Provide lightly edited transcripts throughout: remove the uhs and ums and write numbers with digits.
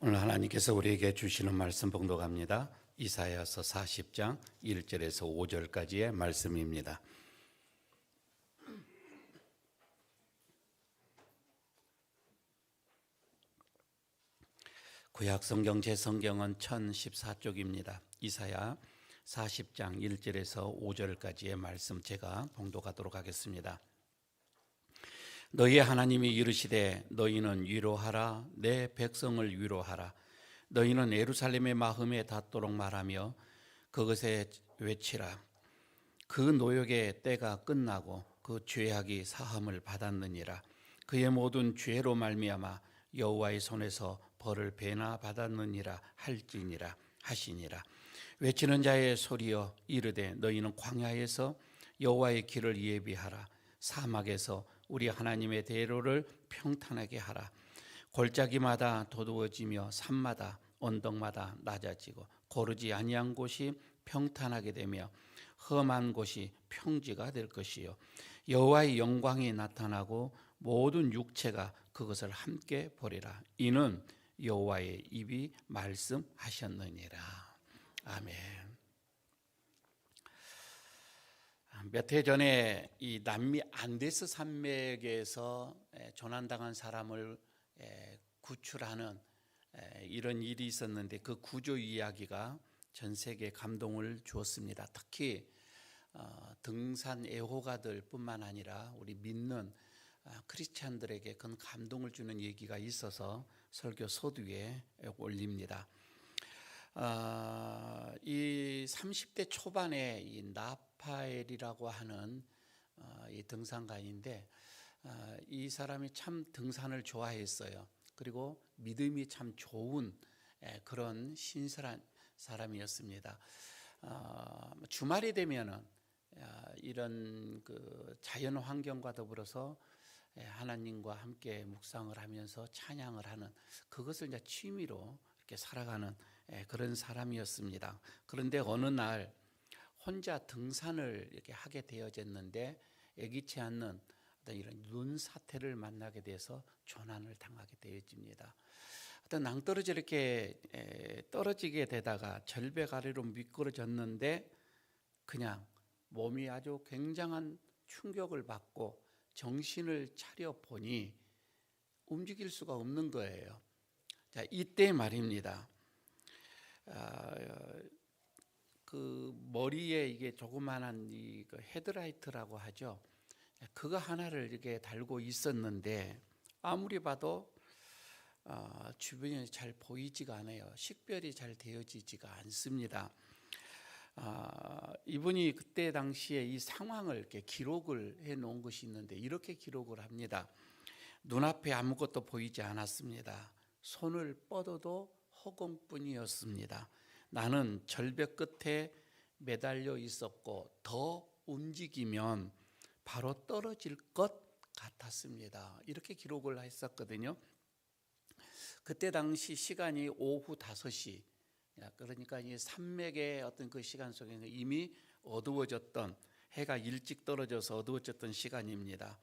오늘 하나님께서 우리에게 주시는 말씀 봉독합니다. 이사야서 40장 1절에서 5절까지의 말씀입니다. 구약 성경 제 성경은 1014쪽입니다. 이사야 40장 1절에서 5절까지의 말씀 제가 봉독하도록 하겠습니다. 너희의 하나님이 이르시되 너희는 위로하라, 내 백성을 위로하라. 너희는 예루살렘의 마음에 닿도록 말하며 그것에 외치라. 그 노역의 때가 끝나고 그 죄악이 사함을 받았느니라. 그의 모든 죄로 말미암아 여호와의 손에서 벌을 배나 받았느니라 할지니라 하시니라. 외치는 자의 소리여 이르되 너희는 광야에서 여호와의 길을 예비하라. 사막에서 우리 하나님의 대로를 평탄하게 하라. 골짜기마다 도두어지며 산마다 언덕마다 낮아지고 고르지 아니한 곳이 평탄하게 되며 험한 곳이 평지가 될 것이요 여호와의 영광이 나타나고 모든 육체가 그것을 함께 보리라. 이는 여호와의 입이 말씀하셨느니라. 아멘. 몇 해 전에 이 남미 안데스 산맥에서 조난당한 사람을 구출하는 이런 일이 있었는데 그 구조 이야기가 전 세계에 감동을 주었습니다. 특히 등산 애호가들 뿐만 아니라 우리 믿는 크리스찬들에게 큰 감동을 주는 얘기가 있어서 설교 서두에 올립니다. 이 30대 초반에 이 나파엘이라고 하는 이 등산가인데 이 사람이 참 등산을 좋아했어요. 그리고 믿음이 참 좋은 그런 신실한 사람이었습니다. 주말이 되면은 이런 그 자연 환경과 더불어서 하나님과 함께 묵상을 하면서 찬양을 하는 그것을 이제 취미로 이렇게 살아가는 그런 사람이었습니다. 그런데 어느 날 혼자 등산을 이렇게 하게 되어졌는데 예기치 않는 어떤 이런 눈 사태를 만나게 돼서 조난을 당하게 되어집니다. 어떤 낭떠러지 이렇게 떨어지게 되다가 절벽 아래로 미끄러졌는데 그냥 몸이 아주 굉장한 충격을 받고 정신을 차려 보니 움직일 수가 없는 거예요. 자, 이때 말입니다. 그 머리에 이게 조그만한 이 헤드라이트라고 하죠. 그거 하나를 이렇게 달고 있었는데 아무리 봐도 주변이 잘 보이지가 않아요. 식별이 잘 되어지지가 않습니다. 이분이 그때 당시에 이 상황을 이렇게 기록을 해 놓은 것이 있는데 이렇게 기록을 합니다. 눈앞에 아무것도 보이지 않았습니다. 손을 뻗어도 허공뿐이었습니다. 나는 절벽 끝에 매달려 있었고 더 움직이면 바로 떨어질 것 같았습니다. 이렇게 기록을 했었거든요. 그때 당시 시간이 오후 5시, 그러니까 이 산맥의 어떤 그 시간 속에는 이미 어두워졌던, 해가 일찍 떨어져서 어두워졌던 시간입니다.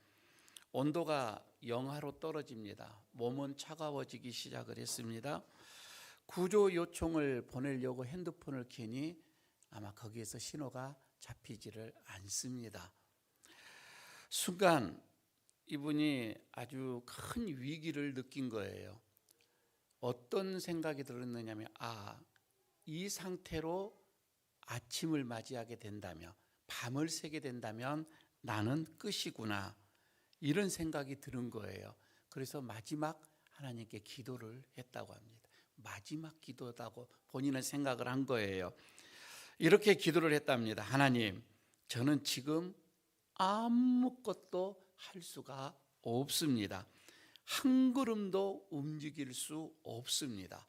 온도가 영하로 떨어집니다. 몸은 차가워지기 시작을 했습니다. 구조 요청을 보내려고 핸드폰을 켜니 아마 거기에서 신호가 잡히지를 않습니다. 순간 이분이 아주 큰 위기를 느낀 거예요. 어떤 생각이 들었느냐면 이 상태로 아침을 맞이하게 된다면, 밤을 새게 된다면 나는 끝이구나, 이런 생각이 드는 거예요. 그래서 마지막 하나님께 기도를 했다고 합니다. 마지막 기도다고 본인은 생각을 한 거예요. 이렇게 기도를 했답니다. 하나님, 저는 지금 아무것도 할 수가 없습니다. 한 걸음도 움직일 수 없습니다.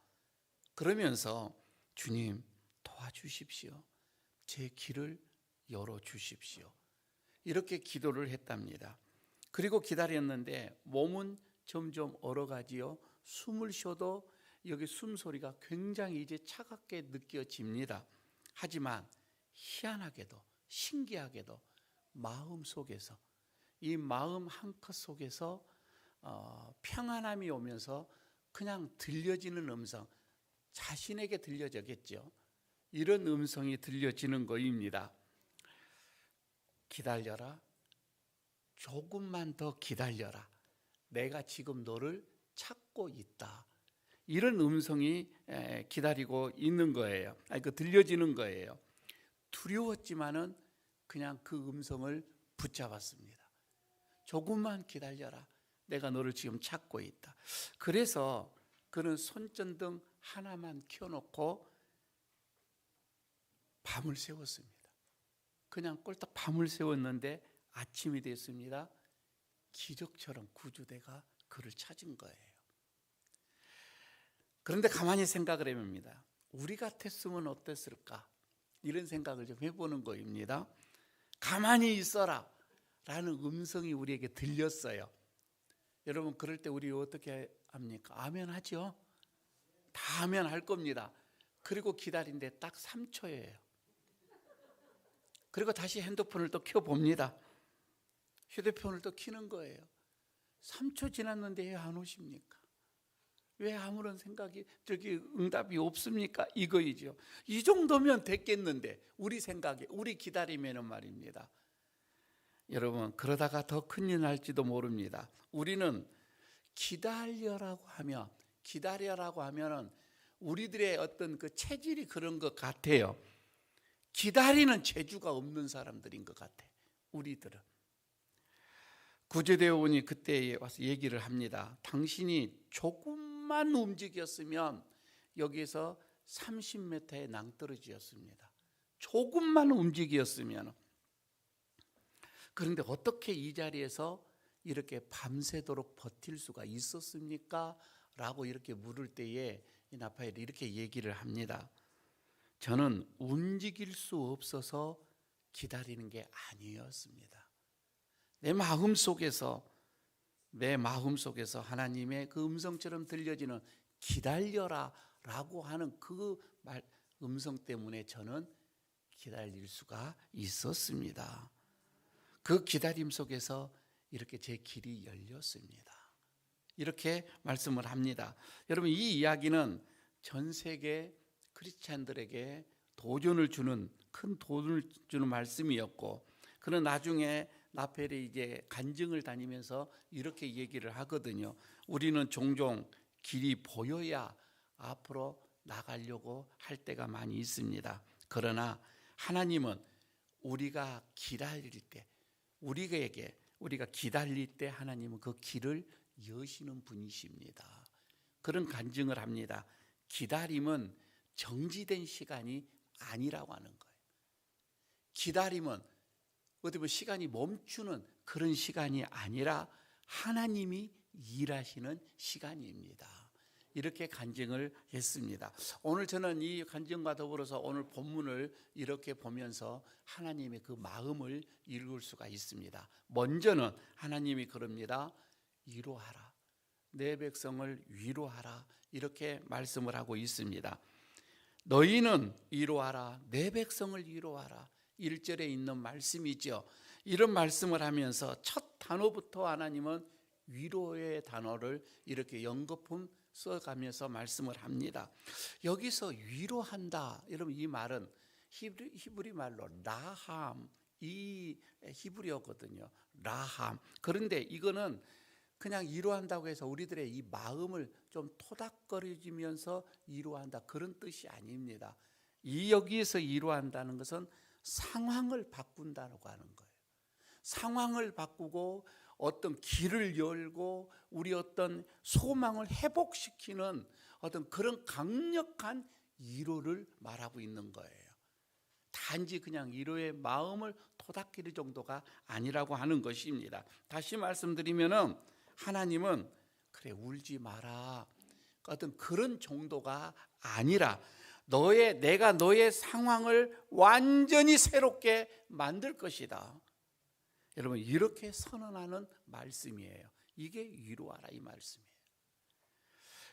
그러면서 주님 도와주십시오. 제 길을 열어주십시오. 이렇게 기도를 했답니다. 그리고 기다렸는데 몸은 점점 얼어가지요. 숨을 쉬어도 여기 숨소리가 굉장히 이제 차갑게 느껴집니다. 하지만 희한하게도 신기하게도 마음 속에서, 이 마음 한 컷 속에서 평안함이 오면서 그냥 들려지는 음성, 자신에게 들려지겠죠. 이런 음성이 들려지는 것입니다. 기다려라. 조금만 더 기다려라. 내가 지금 너를 찾고 있다. 이런 음성이 기다리고 있는 거예요. 들려지는 거예요. 두려웠지만은 그냥 그 음성을 붙잡았습니다. 조금만 기다려라. 내가 너를 지금 찾고 있다. 그래서 그는 손전등 하나만 켜놓고 밤을 새웠습니다. 그냥 꼴딱 밤을 새웠는데 아침이 됐습니다. 기적처럼 구주대가 그를 찾은 거예요. 그런데 가만히 생각을 해봅니다. 우리 같았으면 어땠을까? 이런 생각을 좀 해보는 거입니다. 가만히 있어라 라는 음성이 우리에게 들렸어요. 여러분, 그럴 때 우리 어떻게 합니까? 아멘 하죠? 다 아멘 할 겁니다. 그리고 기다린데 딱 3초예요. 그리고 다시 핸드폰을 또 켜봅니다. 휴대폰을 또 켜는 거예요. 3초 지났는데 왜 안 오십니까? 왜 아무런 생각이 응답이 없습니까? 이거이죠. 이 정도면 됐겠는데 우리 생각에, 우리 기다리면은 말입니다. 여러분, 그러다가 더 큰일 날지도 모릅니다. 우리는 기다려라고 하면은 우리들의 어떤 그 체질이 그런 것 같아요. 기다리는 재주가 없는 사람들인 것 같아. 우리들은. 구제대원이 그때 와서 얘기를 합니다. 당신이 조금만 움직였으면 여기서 30m의 낭떠러지였습니다. 조금만 움직였으면. 그런데 어떻게 이 자리에서 이렇게 밤새도록 버틸 수가 있었습니까? 라고 이렇게 물을 때에 이 나파엘이 이렇게 얘기를 합니다. 저는 움직일 수 없어서 기다리는 게 아니었습니다. 내 마음 속에서 하나님의 그 음성처럼 들려지는 기다려라 라고 하는 그 음성 때문에 저는 기다릴 수가 있었습니다. 그 기다림 속에서 이렇게 제 길이 열렸습니다. 이렇게 말씀을 합니다. 여러분, 이 이야기는 전 세계 크리스찬들에게 큰 도전을 주는 말씀이었고, 그는 나중에 나펠이 이제 간증을 다니면서 이렇게 얘기를 하거든요. 우리는 종종 길이 보여야 앞으로 나가려고 할 때가 많이 있습니다. 그러나 하나님은 우리가 기다릴 때, 우리가 기다릴 때 하나님은 그 길을 여시는 분이십니다. 그런 간증을 합니다. 기다림은 정지된 시간이 아니라고 하는 거예요. 기다림은 어떻게 보면 시간이 멈추는 그런 시간이 아니라 하나님이 일하시는 시간입니다. 이렇게 간증을 했습니다. 오늘 저는 이 간증과 더불어서 오늘 본문을 이렇게 보면서 하나님의 그 마음을 읽을 수가 있습니다. 먼저는 하나님이 그럽니다. 위로하라. 내 백성을 위로하라. 이렇게 말씀을 하고 있습니다. 너희는 위로하라. 내 백성을 위로하라. 1절에 있는 말씀이죠. 이런 말씀을 하면서 첫 단어부터 하나님은 위로의 단어를 이렇게 연거품 써가면서 말씀을 합니다. 여기서 위로한다. 여러분, 이 말은 히브리 말로 라함, 이 히브리어거든요. 라함. 그런데 이거는 그냥 위로한다고 해서 우리들의 이 마음을 좀 토닥거리면서 위로한다, 그런 뜻이 아닙니다. 여기에서 위로한다는 것은 상황을 바꾼다고 하는 거예요. 상황을 바꾸고 어떤 길을 열고 우리 어떤 소망을 회복시키는 어떤 그런 강력한 위로를 말하고 있는 거예요. 단지 그냥 위로의 마음을 토닥이는 정도가 아니라고 하는 것입니다. 다시 말씀드리면은 하나님은 그래 울지 마라, 어떤 그런 정도가 아니라 내가 너의 상황을 완전히 새롭게 만들 것이다. 여러분, 이렇게 선언하는 말씀이에요. 이게 위로하라 이 말씀이에요.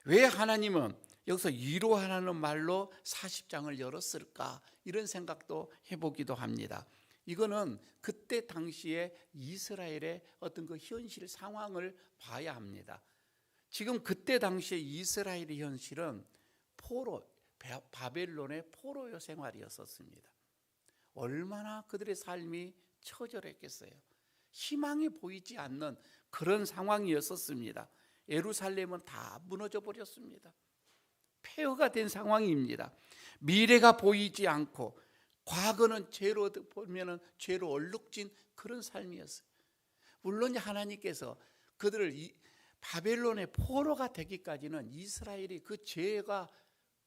왜 하나님은 여기서 위로하라는 말로 40장을 열었을까? 이런 생각도 해보기도 합니다. 이거는 그때 당시에 이스라엘의 어떤 그 현실 상황을 봐야 합니다. 지금 그때 당시에 이스라엘의 현실은 바벨론의 포로 생활이었었습니다. 얼마나 그들의 삶이 처절했겠어요. 희망이 보이지 않는 그런 상황이었었습니다. 예루살렘은 다 무너져 버렸습니다. 폐허가 된 상황입니다. 미래가 보이지 않고 과거는 죄로 보면은 죄로 얼룩진 그런 삶이었어요. 물론 하나님께서 그들을 바벨론의 포로가 되기까지는 이스라엘이 그 죄가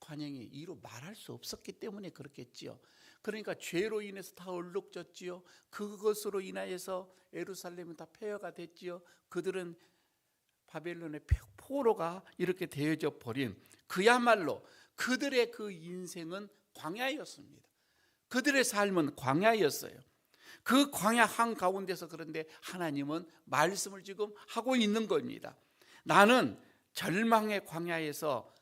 관행이 이로 말할 수 없었기 때문에 그렇겠지요. 그러니까 죄로 인해서 다 얼룩졌지요. 그것으로 인하여서 예루살렘은 다 폐허가 됐지요. 그들은 바벨론의 포로가 이렇게 되어져 버린, 그야말로 그들의 그 인생은 광야였습니다. 그들의 삶은 광야였어요. 그 광야 한가운데서 그런데 하나님은 말씀을 지금 하고 있는 겁니다. 나는 절망의 광야에서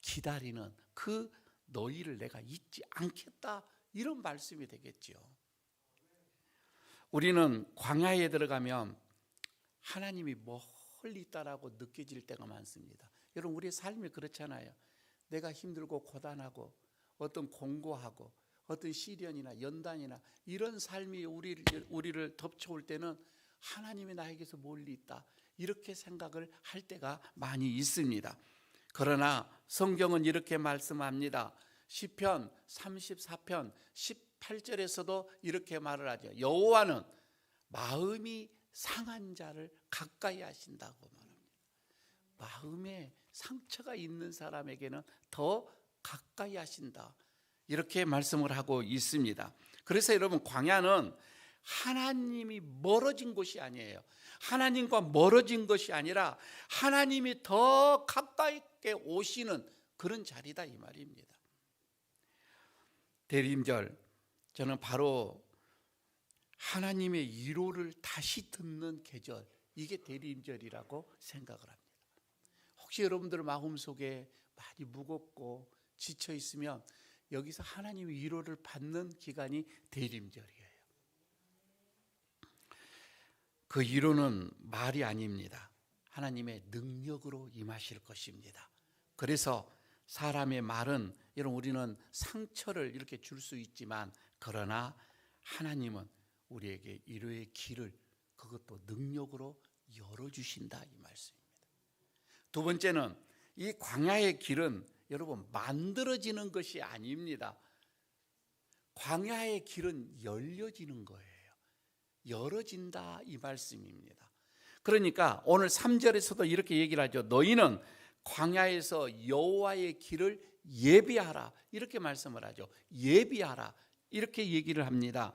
기다리는 그 너희를 내가 잊지 않겠다, 이런 말씀이 되겠죠. 우리는 광야에 들어가면 하나님이 멀리 있다라고 느껴질 때가 많습니다. 여러분, 우리의 삶이 그렇잖아요. 내가 힘들고 고단하고 어떤 공고하고 어떤 시련이나 연단이나 이런 삶이 우리를 덮쳐올 때는 하나님이 나에게서 멀리 있다, 이렇게 생각을 할 때가 많이 있습니다. 그러나 성경은 이렇게 말씀합니다. 시편 34편 18절에서도 이렇게 말을 하죠. 여호와는 마음이 상한 자를 가까이 하신다고 말합니다. 마음에 상처가 있는 사람에게는 더 가까이 하신다, 이렇게 말씀을 하고 있습니다. 그래서 여러분, 광야는 하나님이 멀어진 곳이 아니에요. 하나님과 멀어진 것이 아니라 하나님이 더 가까이 오시는 그런 자리다, 이 말입니다. 대림절, 저는 바로 하나님의 위로를 다시 듣는 계절, 이게 대림절이라고 생각을 합니다. 혹시 여러분들 마음속에 많이 무겁고 지쳐 있으면 여기서 하나님의 위로를 받는 기간이 대림절이에요. 그 위로는 말이 아닙니다. 하나님의 능력으로 임하실 것입니다. 그래서 사람의 말은, 여러분, 우리는 상처를 이렇게 줄 수 있지만, 그러나 하나님은 우리에게 위로의 길을, 그것도 능력으로 열어주신다, 이 말씀입니다. 두 번째는 이 광야의 길은 여러분 만들어지는 것이 아닙니다. 광야의 길은 열려지는 거예요. 열어진다, 이 말씀입니다. 그러니까 오늘 3절에서도 이렇게 얘기를 하죠. 너희는 광야에서 여호와의 길을 예비하라, 이렇게 말씀을 하죠. 예비하라, 이렇게 얘기를 합니다.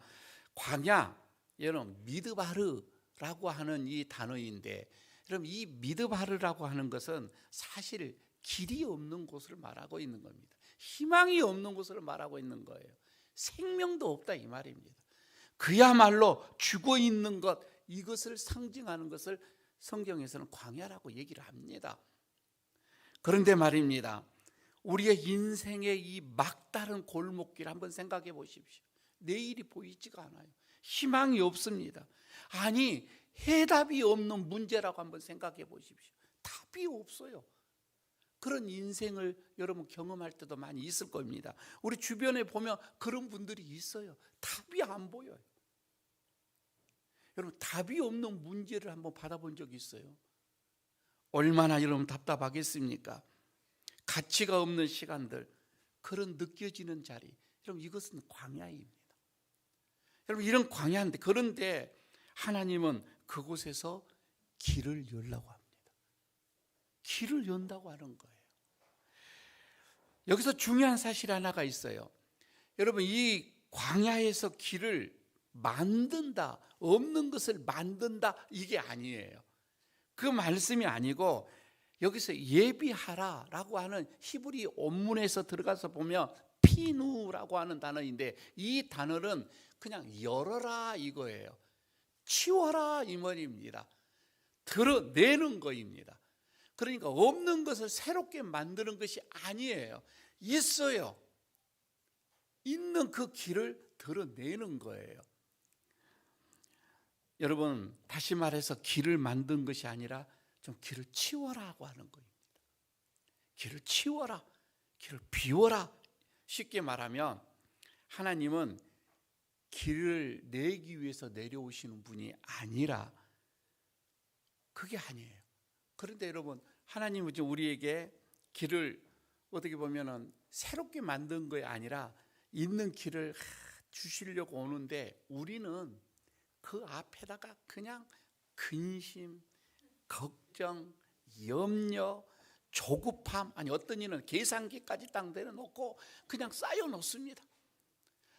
광야, 여러분 미드바르라고 하는 이 단어인데, 여러분 이 미드바르라고 하는 것은 사실 길이 없는 곳을 말하고 있는 겁니다. 희망이 없는 곳을 말하고 있는 거예요. 생명도 없다, 이 말입니다. 그야말로 죽어 있는 것, 이것을 상징하는 것을 성경에서는 광야라고 얘기를 합니다. 그런데 말입니다, 우리의 인생의 이 막다른 골목길 한번 생각해 보십시오. 내일이 보이지가 않아요. 희망이 없습니다. 아니, 해답이 없는 문제라고 한번 생각해 보십시오. 답이 없어요. 그런 인생을 여러분 경험할 때도 많이 있을 겁니다. 우리 주변에 보면 그런 분들이 있어요. 답이 안 보여요. 여러분, 답이 없는 문제를 한번 받아본 적이 있어요? 얼마나 여러분 답답하겠습니까? 가치가 없는 시간들, 그런 느껴지는 자리, 여러분 이것은 광야입니다. 여러분, 이런 광야인데, 그런데 하나님은 그곳에서 길을 열라고 합니다. 길을 연다고 하는 거예요. 여기서 중요한 사실 하나가 있어요. 여러분, 이 광야에서 길을 만든다, 없는 것을 만든다, 이게 아니에요. 그 말씀이 아니고, 여기서 예비하라라고 하는 히브리 원문에서 들어가서 보면 피누라고 하는 단어인데, 이 단어는 그냥 열어라 이거예요. 치워라 이 말입니다. 드러내는 거입니다. 그러니까 없는 것을 새롭게 만드는 것이 아니에요. 있어요. 있는 그 길을 드러내는 거예요. 여러분, 다시 말해서 길을 만든 것이 아니라 좀 길을 치워라고 하는 겁니다. 길을 치워라, 길을 비워라. 쉽게 말하면 하나님은 길을 내기 위해서 내려오시는 분이 아니라 그게 아니에요. 그런데 여러분, 하나님은 우리에게 길을 어떻게 보면은 새롭게 만든 게 아니라 있는 길을 주시려고 오는데, 우리는 그 앞에다가 그냥 근심, 걱정, 염려, 조급함, 아니 어떤 이는 계산기까지 딱 내려놓고 그냥 쌓여 놓습니다.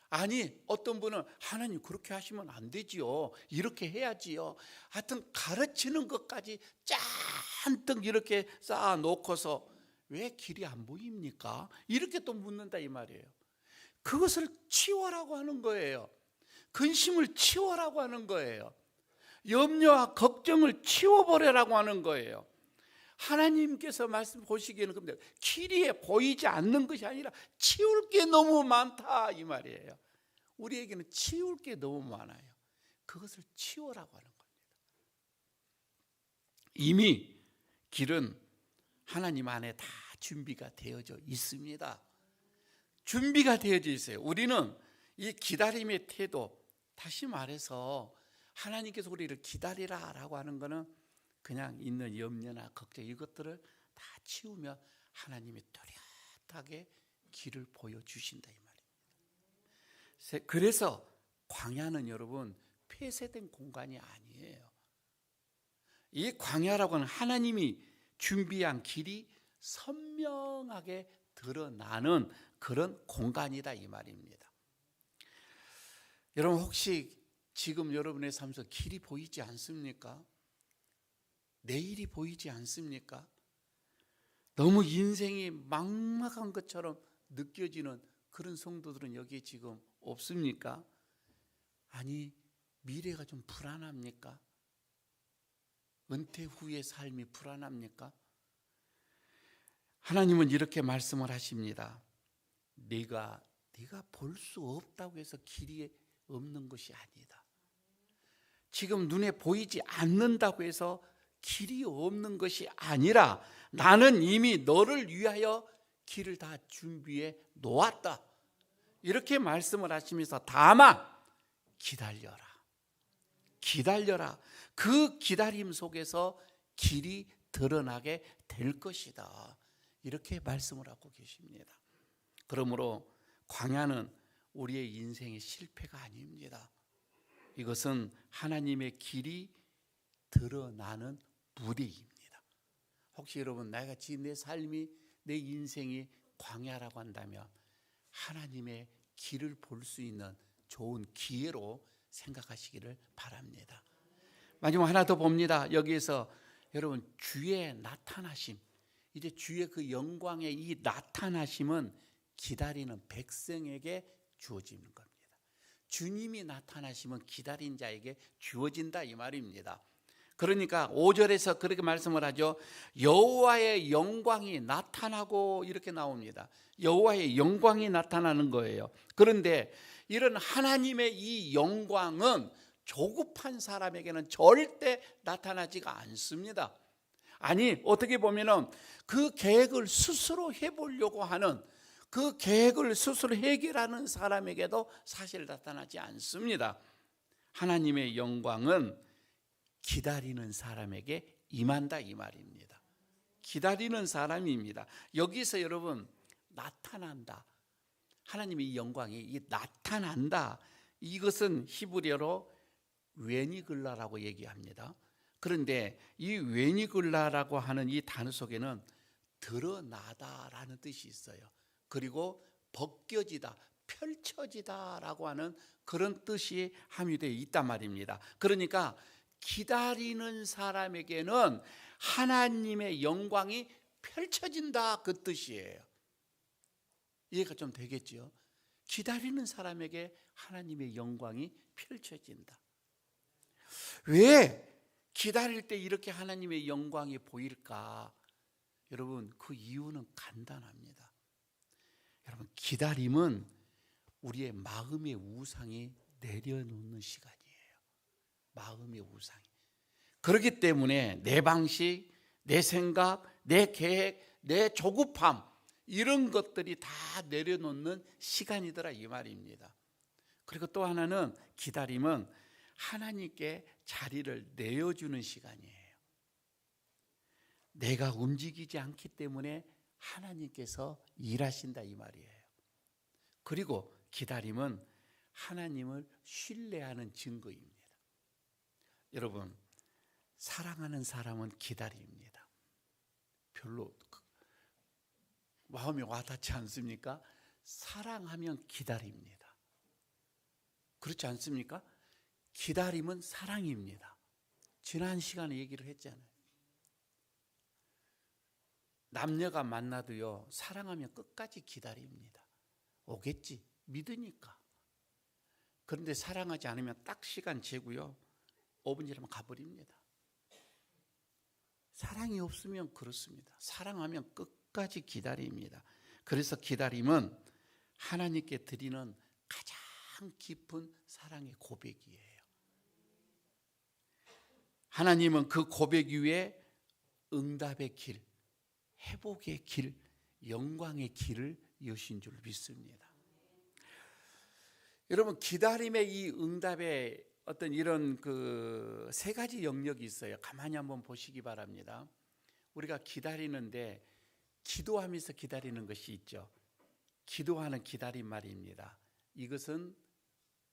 아니 어떤 분은 하나님 그렇게 하시면 안 되지요, 이렇게 해야지요, 하여튼 가르치는 것까지 잔뜩 이렇게 쌓아 놓고서 왜 길이 안 보입니까? 이렇게 또 묻는다 이 말이에요. 그것을 치워라고 하는 거예요. 근심을 치워라고 하는 거예요. 염려와 걱정을 치워버리라고 하는 거예요. 하나님께서 말씀 보시기에는 그런데 길이 보이지 않는 것이 아니라 치울 게 너무 많다 이 말이에요. 우리에게는 치울 게 너무 많아요. 그것을 치워라고 하는 겁니다. 이미 길은 하나님 안에 다 준비가 되어져 있습니다. 준비가 되어져 있어요. 우리는 이 기다림의 태도, 다시 말해서 하나님께서 우리를 기다리라라고 하는 것은 그냥 있는 염려나 걱정 이것들을 다 치우며 하나님이 또렷하게 길을 보여주신다 이 말입니다. 그래서 광야는 여러분 폐쇄된 공간이 아니에요. 이 광야라고 하는 하나님이 준비한 길이 선명하게 드러나는 그런 공간이다 이 말입니다. 여러분 혹시 지금 여러분의 삶에서 길이 보이지 않습니까? 내일이 보이지 않습니까? 너무 인생이 막막한 것처럼 느껴지는 그런 성도들은 여기 지금 없습니까? 아니 미래가 좀 불안합니까? 은퇴 후의 삶이 불안합니까? 하나님은 이렇게 말씀을 하십니다. 네가 볼 수 없다고 해서 길이 없는 것이 아니다. 지금 눈에 보이지 않는다고 해서 길이 없는 것이 아니라 나는 이미 너를 위하여 길을 다 준비해 놓았다. 이렇게 말씀을 하시면서 다만 기다려라. 그 기다림 속에서 길이 드러나게 될 것이다. 이렇게 말씀을 하고 계십니다. 그러므로 광야는 우리의 인생의 실패가 아닙니다. 이것은 하나님의 길이 드러나는 무대입니다. 혹시 여러분 나같이 내 삶이 내 인생이 광야라고 한다면 하나님의 길을 볼 수 있는 좋은 기회로 생각하시기를 바랍니다. 마지막 하나 더 봅니다. 여기에서 여러분 주의 나타나심, 이제 주의 그 영광의 이 나타나심은 기다리는 백성에게 주어지는 겁니다. 주님이 나타나시면 기다린 자에게 주어진다 이 말입니다. 그러니까 5절에서 그렇게 말씀을 하죠. 여호와의 영광이 나타나고 이렇게 나옵니다. 여호와의 영광이 나타나는 거예요. 그런데 이런 하나님의 이 영광은 조급한 사람에게는 절대 나타나지가 않습니다. 아니 어떻게 보면은 그 계획을 스스로 해보려고 하는, 그 계획을 스스로 해결하는 사람에게도 사실 나타나지 않습니다. 하나님의 영광은 기다리는 사람에게 임한다 이 말입니다. 기다리는 사람입니다. 여기서 여러분 나타난다, 하나님의 영광이 이 나타난다, 이것은 히브리어로 웨니글라라고 얘기합니다. 그런데 이 웨니글라라고 하는 이 단어 속에는 드러나다라는 뜻이 있어요. 그리고 벗겨지다, 펼쳐지다라고 하는 그런 뜻이 함유되어 있단 말입니다. 그러니까 기다리는 사람에게는 하나님의 영광이 펼쳐진다 그 뜻이에요. 이해가 좀 되겠죠? 기다리는 사람에게 하나님의 영광이 펼쳐진다. 왜 기다릴 때 이렇게 하나님의 영광이 보일까? 여러분 그 이유는 간단합니다. 여러분 기다림은 우리의 마음의 우상이 내려놓는 시간이에요. 마음의 우상이. 그렇기 때문에 내 방식, 내 생각, 내 계획, 내 조급함 이런 것들이 다 내려놓는 시간이더라 이 말입니다. 그리고 또 하나는 기다림은 하나님께 자리를 내어주는 시간이에요. 내가 움직이지 않기 때문에 하나님께서 일하신다 이 말이에요. 그리고 기다림은 하나님을 신뢰하는 증거입니다. 여러분, 사랑하는 사람은 기다립니다. 별로 마음이 와닿지 않습니까? 사랑하면 기다립니다. 그렇지 않습니까? 기다림은 사랑입니다. 지난 시간에 얘기를 했잖아요. 남녀가 만나도요, 사랑하면 끝까지 기다립니다. 오겠지 믿으니까. 그런데 사랑하지 않으면 딱 시간 재고요, 5분 지나면 가버립니다. 사랑이 없으면 그렇습니다. 사랑하면 끝까지 기다립니다. 그래서 기다림은 하나님께 드리는 가장 깊은 사랑의 고백이에요. 하나님은 그 고백 위에 응답의 길, 회복의 길, 영광의 길을 여신 줄 믿습니다. 여러분, 기다림의 이 응답의 어떤 이런 그 세 가지 영역이 있어요. 가만히 한번 보시기 바랍니다. 우리가 기다리는데 기도하면서 기다리는 것이 있죠. 기도하는 기다림 말입니다. 이것은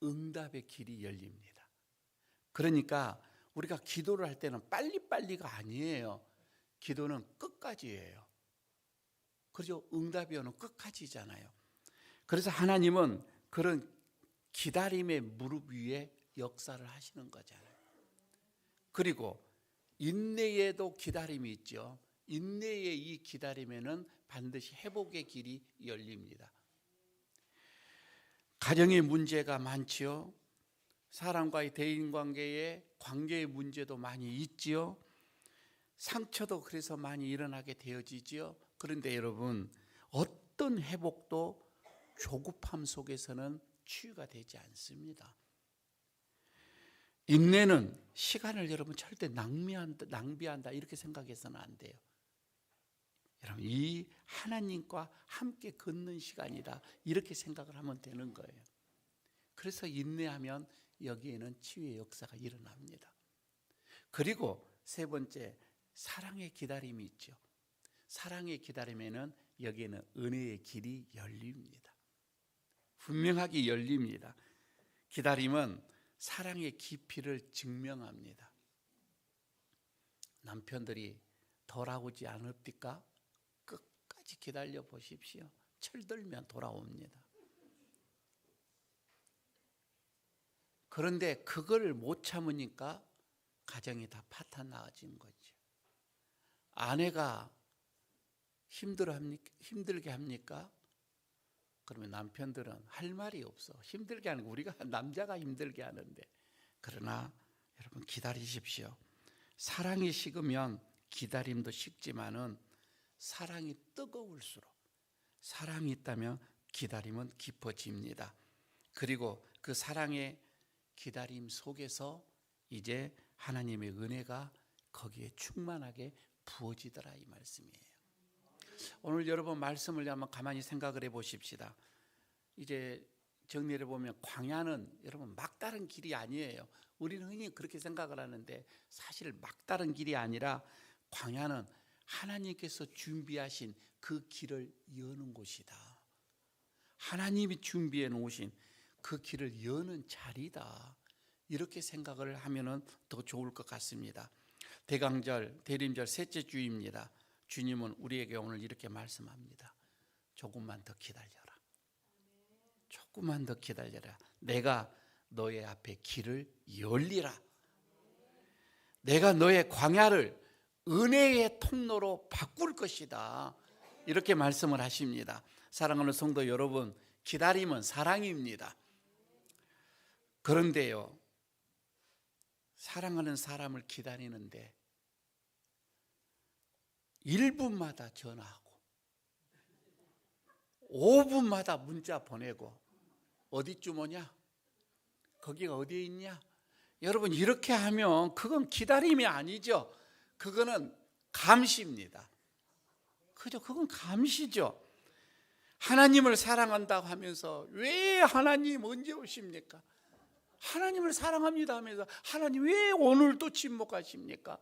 응답의 길이 열립니다. 그러니까 우리가 기도를 할 때는 빨리빨리가 아니에요. 기도는 끝까지예요. 그죠? 응답이 오는 끝까지잖아요. 그래서 하나님은 그런 기다림의 무릎 위에 역사를 하시는 거잖아요. 그리고 인내에도 기다림이 있죠. 인내의 이 기다림에는 반드시 회복의 길이 열립니다. 가정의 문제가 많지요. 사람과의 대인관계에 관계의 문제도 많이 있지요. 상처도 그래서 많이 일어나게 되어지지요. 그런데 여러분, 어떤 회복도 조급함 속에서는 치유가 되지 않습니다. 인내는 시간을 여러분 절대 낭비한다 이렇게 생각해서는 안 돼요. 여러분, 이 하나님과 함께 걷는 시간이다 이렇게 생각을 하면 되는 거예요. 그래서 인내하면 여기에는 치유의 역사가 일어납니다. 그리고 세 번째, 사랑의 기다림이 있죠. 사랑의 기다림에는 여기에는 은혜의 길이 열립니다. 분명하게 열립니다. 기다림은 사랑의 깊이를 증명합니다. 남편들이 돌아오지 않읍니까? 끝까지 기다려 보십시오. 철들면 돌아옵니다. 그런데 그걸 못 참으니까 가정이 다 파탄 나진 거죠. 아내가 힘들게 합니까? 그러면 남편들은 할 말이 없어. 힘들게 하는 거 우리가 남자가 힘들게 하는데. 그러나 여러분, 기다리십시오. 사랑이 식으면 기다림도 식지만은 사랑이 뜨거울수록, 사랑이 있다면 기다림은 깊어집니다. 그리고 그 사랑의 기다림 속에서 이제 하나님의 은혜가 거기에 충만하게 부어지더라 이 말씀이에요. 오늘 여러분 말씀을 한번 가만히 생각을 해보십시다. 이제 정리를 해보면 광야는 여러분 막다른 길이 아니에요. 우리는 흔히 그렇게 생각을 하는데 사실 막다른 길이 아니라 광야는 하나님께서 준비하신 그 길을 여는 곳이다. 하나님이 준비해 놓으신 그 길을 여는 자리다. 이렇게 생각을 하면 더 좋을 것 같습니다. 대강절, 대림절 셋째 주입니다. 주님은 우리에게 오늘 이렇게 말씀합니다. 조금만 더 기다려라. 조금만 더 기다려라. 내가 너의 앞에 길을 열리라. 내가 너의 광야를 은혜의 통로로 바꿀 것이다. 이렇게 말씀을 하십니다. 사랑하는 성도 여러분, 기다림은 사랑입니다. 그런데요, 사랑하는 사람을 기다리는데 1분마다 전화하고 5분마다 문자 보내고 어디쯤 오냐? 거기가 어디에 있냐? 여러분, 이렇게 하면 그건 기다림이 아니죠. 그거는 감시입니다. 그죠? 그건 감시죠. 하나님을 사랑한다고 하면서 왜 하나님 언제 오십니까? 하나님을 사랑합니다 하면서 하나님 왜 오늘도 침묵하십니까?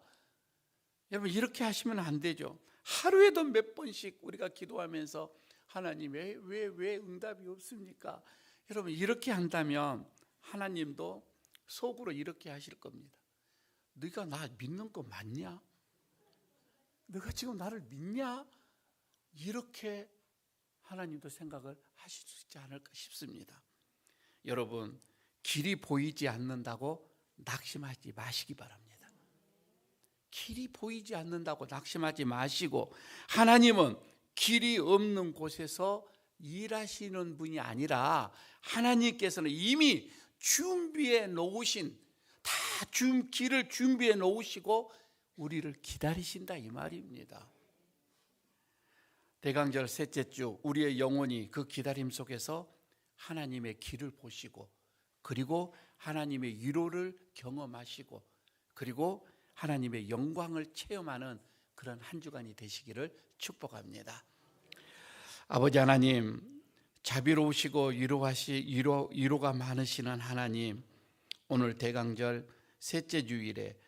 여러분 이렇게 하시면 안 되죠. 하루에도 몇 번씩 우리가 기도하면서 하나님 왜 응답이 없습니까? 여러분 이렇게 한다면 하나님도 속으로 이렇게 하실 겁니다. 네가 나 믿는 거 맞냐? 네가 지금 나를 믿냐? 이렇게 하나님도 생각을 하실 수 있지 않을까 싶습니다. 여러분 길이 보이지 않는다고 낙심하지 마시기 바랍니다. 길이 보이지 않는다고 낙심하지 마시고, 하나님은 길이 없는 곳에서 일하시는 분이 아니라 하나님께서는 이미 준비해 놓으신 길을 준비해 놓으시고 우리를 기다리신다 이 말입니다. 대강절 셋째 주 우리의 영혼이 그 기다림 속에서 하나님의 길을 보시고, 그리고 하나님의 위로를 경험하시고, 그리고 하나님의 영광을 체험하는 그런 한 주간이 되시기를 축복합니다. 아버지 하나님, 자비로우시고 위로가 많으시는 하나님, 오늘 대강절 셋째 주일에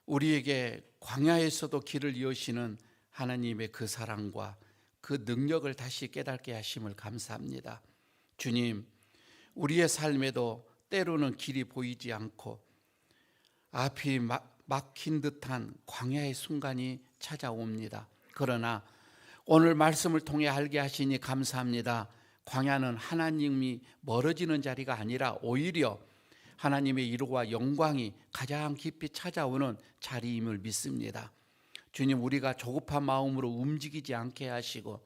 우리에게 광야에서도 길을 여시는 하나님의 그 사랑과 그 능력을 다시 깨닫게 하심을 감사합니다. 주님, 우리의 삶에도 때로는 길이 보이지 않고 앞이 막힌 듯한 광야의 순간이 찾아옵니다. 그러나 오늘 말씀을 통해 알게 하시니 감사합니다. 광야는 하나님이 멀어지는 자리가 아니라 오히려 하나님의 위로와 영광이 가장 깊이 찾아오는 자리임을 믿습니다. 주님, 우리가 조급한 마음으로 움직이지 않게 하시고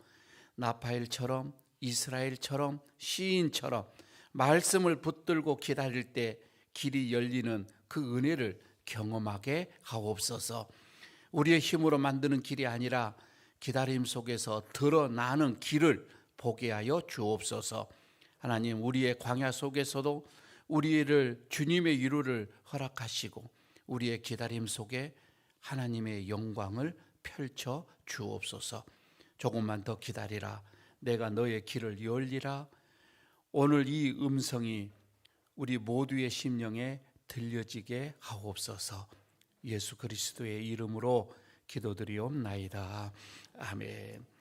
나파엘처럼, 이스라엘처럼, 시인처럼 말씀을 붙들고 기다릴 때 길이 열리는 그 은혜를 경험하게 하옵소서. 우리의 힘으로 만드는 길이 아니라 기다림 속에서 드러나는 길을 보게 하여 주옵소서. 하나님, 우리의 광야 속에서도 우리를 주님의 위로를 허락하시고 우리의 기다림 속에 하나님의 영광을 펼쳐 주옵소서. 조금만 더 기다리라. 내가 너의 길을 열리라. 오늘 이 음성이 우리 모두의 심령에 들려지게 하옵소서. 예수 그리스도의 이름으로 기도드리옵나이다. 아멘.